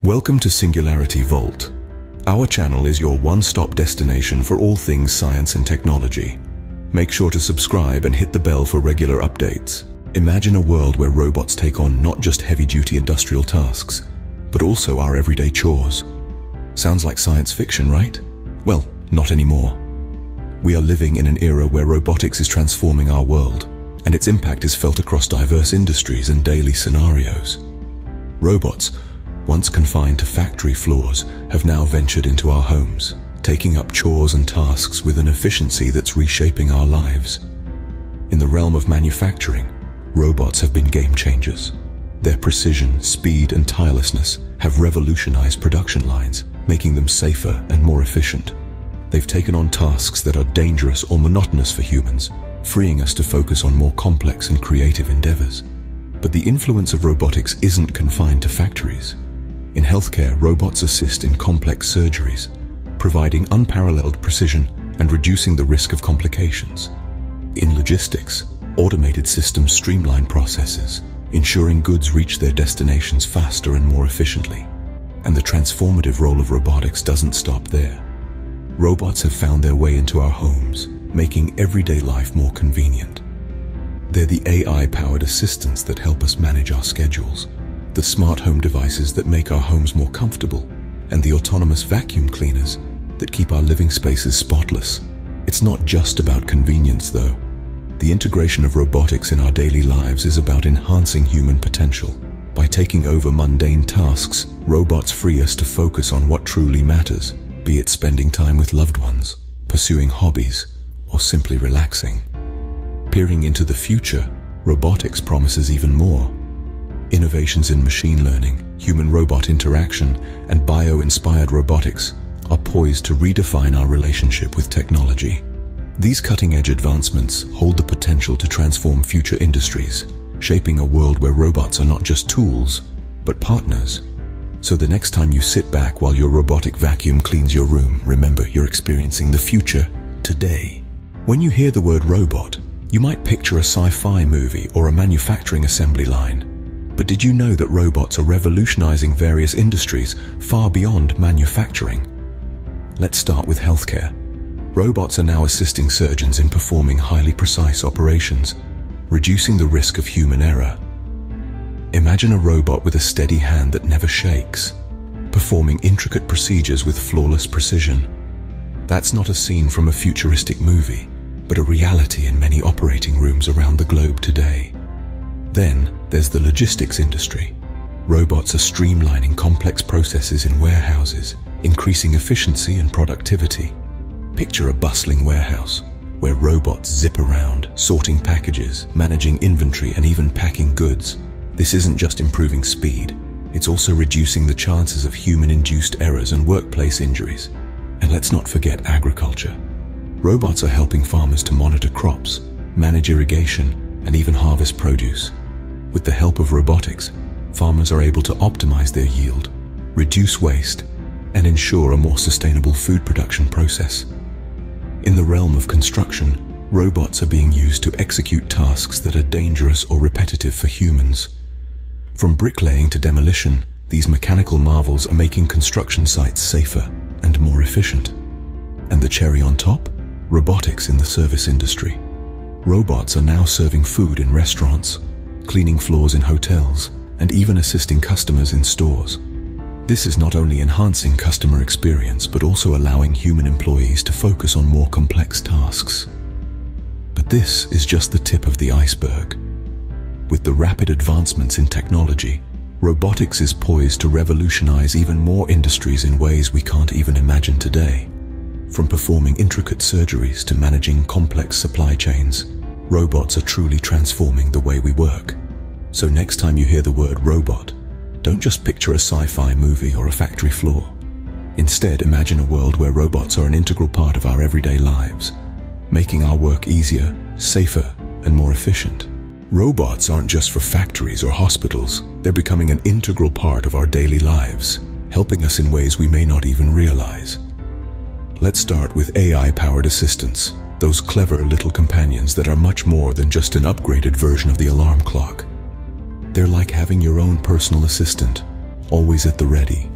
Welcome to Singularity Vault. Our channel is your one-stop destination for all things science and technology. Make sure to subscribe and hit the bell for regular updates. Imagine a world where robots take on not just heavy-duty industrial tasks, but also our everyday chores. Sounds like science fiction, right? Well, not anymore. We are living in an era where robotics is transforming our world, and its impact is felt across diverse industries and daily scenarios. Robots, once confined to factory floors, have now ventured into our homes, taking up chores and tasks with an efficiency that's reshaping our lives. In the realm of manufacturing, robots have been game changers. Their precision, speed, and tirelessness have revolutionized production lines, making them safer and more efficient. They've taken on tasks that are dangerous or monotonous for humans, freeing us to focus on more complex and creative endeavors. But the influence of robotics isn't confined to factories. In healthcare, robots assist in complex surgeries, providing unparalleled precision and reducing the risk of complications. In logistics, automated systems streamline processes, ensuring goods reach their destinations faster and more efficiently. And the transformative role of robotics doesn't stop there. Robots have found their way into our homes, making everyday life more convenient. They're the AI-powered assistants that help us manage our schedules, the smart home devices that make our homes more comfortable, and the autonomous vacuum cleaners that keep our living spaces spotless. It's not just about convenience, though. The integration of robotics in our daily lives is about enhancing human potential. By taking over mundane tasks, robots free us to focus on what truly matters, be it spending time with loved ones, pursuing hobbies, or simply relaxing. Peering into the future, robotics promises even more. Innovations in machine learning, human-robot interaction, and bio-inspired robotics are poised to redefine our relationship with technology. These cutting-edge advancements hold the potential to transform future industries, shaping a world where robots are not just tools, but partners. So the next time you sit back while your robotic vacuum cleans your room, remember you're experiencing the future today. When you hear the word robot, you might picture a sci-fi movie or a manufacturing assembly line. But did you know that robots are revolutionizing various industries far beyond manufacturing? Let's start with healthcare. Robots are now assisting surgeons in performing highly precise operations, reducing the risk of human error. Imagine a robot with a steady hand that never shakes, performing intricate procedures with flawless precision. That's not a scene from a futuristic movie, but a reality in many operating rooms around the globe today. Then there's the logistics industry. Robots are streamlining complex processes in warehouses, increasing efficiency and productivity. Picture a bustling warehouse where robots zip around, sorting packages, managing inventory, and even packing goods. This isn't just improving speed, it's also reducing the chances of human-induced errors and workplace injuries. And let's not forget agriculture. Robots are helping farmers to monitor crops, manage irrigation, and even harvest produce. With the help of robotics, farmers are able to optimize their yield, reduce waste, and ensure a more sustainable food production process. In the realm of construction, robots are being used to execute tasks that are dangerous or repetitive for humans. From bricklaying to demolition, these mechanical marvels are making construction sites safer and more efficient. And the cherry on top? Robotics in the service industry. Robots are now serving food in restaurants, cleaning floors in hotels, and even assisting customers in stores. This is not only enhancing customer experience, but also allowing human employees to focus on more complex tasks. But this is just the tip of the iceberg. With the rapid advancements in technology, robotics is poised to revolutionize even more industries in ways we can't even imagine today. From performing intricate surgeries to managing complex supply chains, robots are truly transforming the way we work. So next time you hear the word robot, don't just picture a sci-fi movie or a factory floor. Instead, imagine a world where robots are an integral part of our everyday lives, making our work easier, safer, and more efficient. Robots aren't just for factories or hospitals, they're becoming an integral part of our daily lives, helping us in ways we may not even realize. Let's start with AI-powered assistants, those clever little companions that are much more than just an upgraded version of the alarm clock. They're like having your own personal assistant, always at the ready.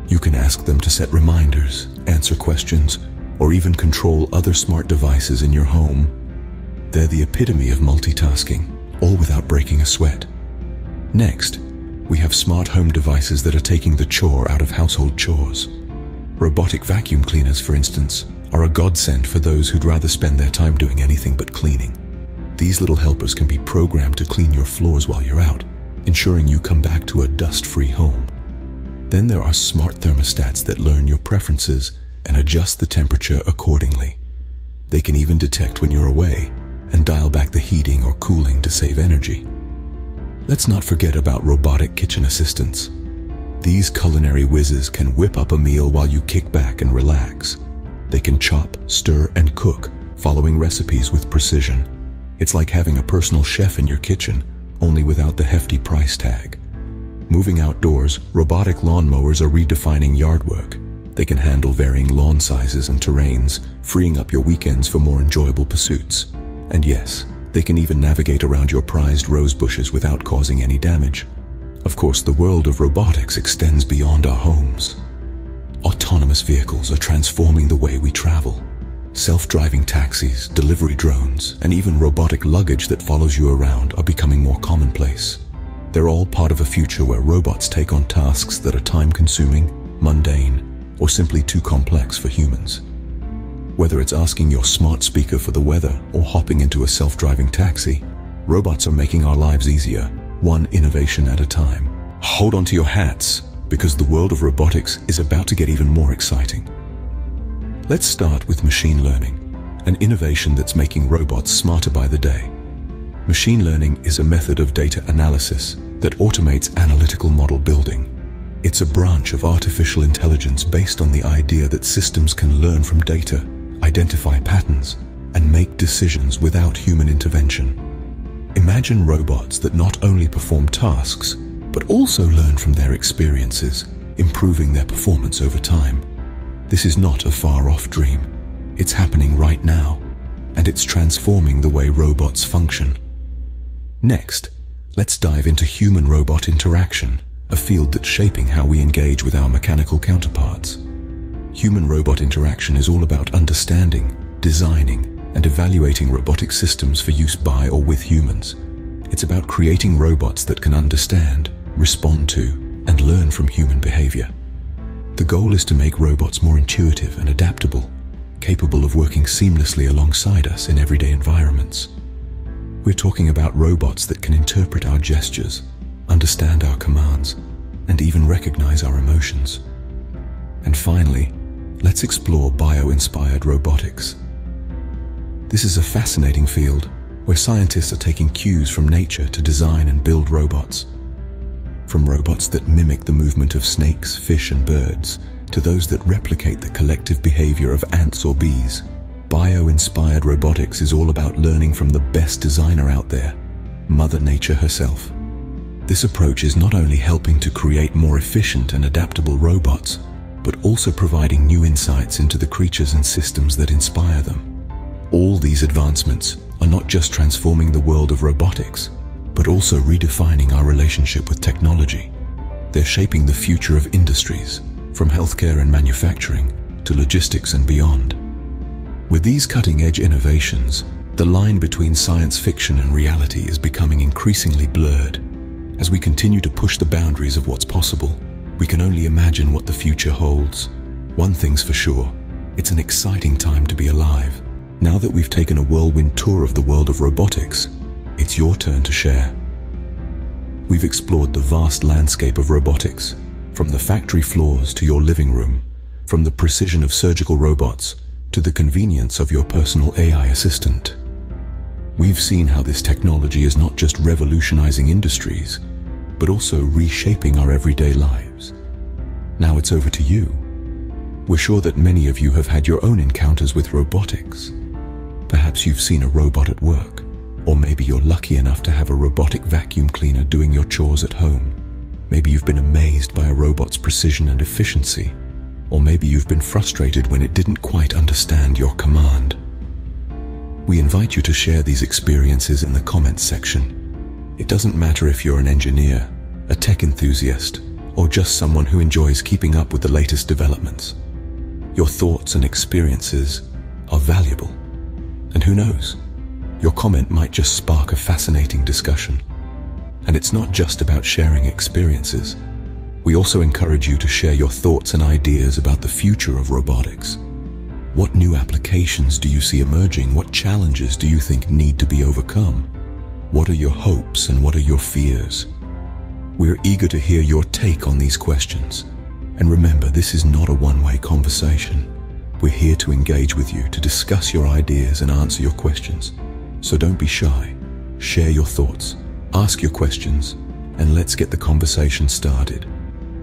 You can ask them to set reminders, answer questions, or even control other smart devices in your home. They're the epitome of multitasking, all without breaking a sweat. Next, we have smart home devices that are taking the chore out of household chores. Robotic vacuum cleaners, for instance, are a godsend for those who'd rather spend their time doing anything but cleaning. These little helpers can be programmed to clean your floors while you're out, ensuring you come back to a dust-free home. Then there are smart thermostats that learn your preferences and adjust the temperature accordingly. They can even detect when you're away and dial back the heating or cooling to save energy. Let's not forget about robotic kitchen assistants. These culinary whizzes can whip up a meal while you kick back and relax. They can chop, stir, and cook, following recipes with precision. It's like having a personal chef in your kitchen, only without the hefty price tag. Moving outdoors, robotic lawnmowers are redefining yard work. They can handle varying lawn sizes and terrains, freeing up your weekends for more enjoyable pursuits. And yes, they can even navigate around your prized rose bushes without causing any damage. Of course, the world of robotics extends beyond our homes. Autonomous vehicles are transforming the way we travel. Self-driving taxis, delivery drones, and even robotic luggage that follows you around are becoming more commonplace. They're all part of a future where robots take on tasks that are time-consuming, mundane, or simply too complex for humans. Whether it's asking your smart speaker for the weather or hopping into a self-driving taxi, robots are making our lives easier, one innovation at a time. Hold on to your hats, because the world of robotics is about to get even more exciting. Let's start with machine learning, an innovation that's making robots smarter by the day. Machine learning is a method of data analysis that automates analytical model building. It's a branch of artificial intelligence based on the idea that systems can learn from data, identify patterns, and make decisions without human intervention. Imagine robots that not only perform tasks, but also learn from their experiences, improving their performance over time. This is not a far-off dream. It's happening right now, and it's transforming the way robots function. Next, let's dive into human-robot interaction, a field that's shaping how we engage with our mechanical counterparts. Human-robot interaction is all about understanding, designing, and evaluating robotic systems for use by or with humans. It's about creating robots that can understand, respond to, and learn from human behavior. The goal is to make robots more intuitive and adaptable, capable of working seamlessly alongside us in everyday environments. We're talking about robots that can interpret our gestures, understand our commands, and even recognize our emotions. And finally, let's explore bio-inspired robotics. This is a fascinating field where scientists are taking cues from nature to design and build robots. From robots that mimic the movement of snakes, fish, and birds, to those that replicate the collective behavior of ants or bees, bio-inspired robotics is all about learning from the best designer out there, Mother Nature herself. This approach is not only helping to create more efficient and adaptable robots, but also providing new insights into the creatures and systems that inspire them. All these advancements are not just transforming the world of robotics, but also redefining our relationship with technology. They're shaping the future of industries, from healthcare and manufacturing to logistics and beyond. With these cutting-edge innovations, the line between science fiction and reality is becoming increasingly blurred. As we continue to push the boundaries of what's possible, we can only imagine what the future holds. One thing's for sure, it's an exciting time to be alive. Now that we've taken a whirlwind tour of the world of robotics, it's your turn to share. We've explored the vast landscape of robotics, from the factory floors to your living room, from the precision of surgical robots to the convenience of your personal AI assistant. We've seen how this technology is not just revolutionizing industries, but also reshaping our everyday lives. Now it's over to you. We're sure that many of you have had your own encounters with robotics. Perhaps you've seen a robot at work, or maybe you're lucky enough to have a robotic vacuum cleaner doing your chores at home. Maybe you've been amazed by a robot's precision and efficiency, or maybe you've been frustrated when it didn't quite understand your command. We invite you to share these experiences in the comments section. It doesn't matter if you're an engineer, a tech enthusiast, or just someone who enjoys keeping up with the latest developments. Your thoughts and experiences are valuable. And who knows, your comment might just spark a fascinating discussion. And it's not just about sharing experiences. We also encourage you to share your thoughts and ideas about the future of robotics. What new applications do you see emerging? What challenges do you think need to be overcome? What are your hopes and what are your fears? We're eager to hear your take on these questions. And remember, this is not a one-way conversation. We're here to engage with you, to discuss your ideas and answer your questions. So don't be shy. Share your thoughts, ask your questions, and let's get the conversation started.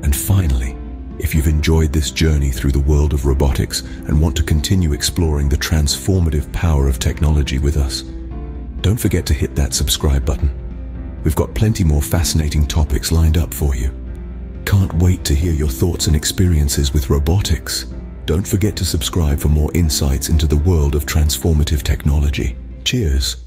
And finally, if you've enjoyed this journey through the world of robotics and want to continue exploring the transformative power of technology with us, don't forget to hit that subscribe button. We've got plenty more fascinating topics lined up for you. Can't wait to hear your thoughts and experiences with robotics. Don't forget to subscribe for more insights into the world of transformative technology. Cheers!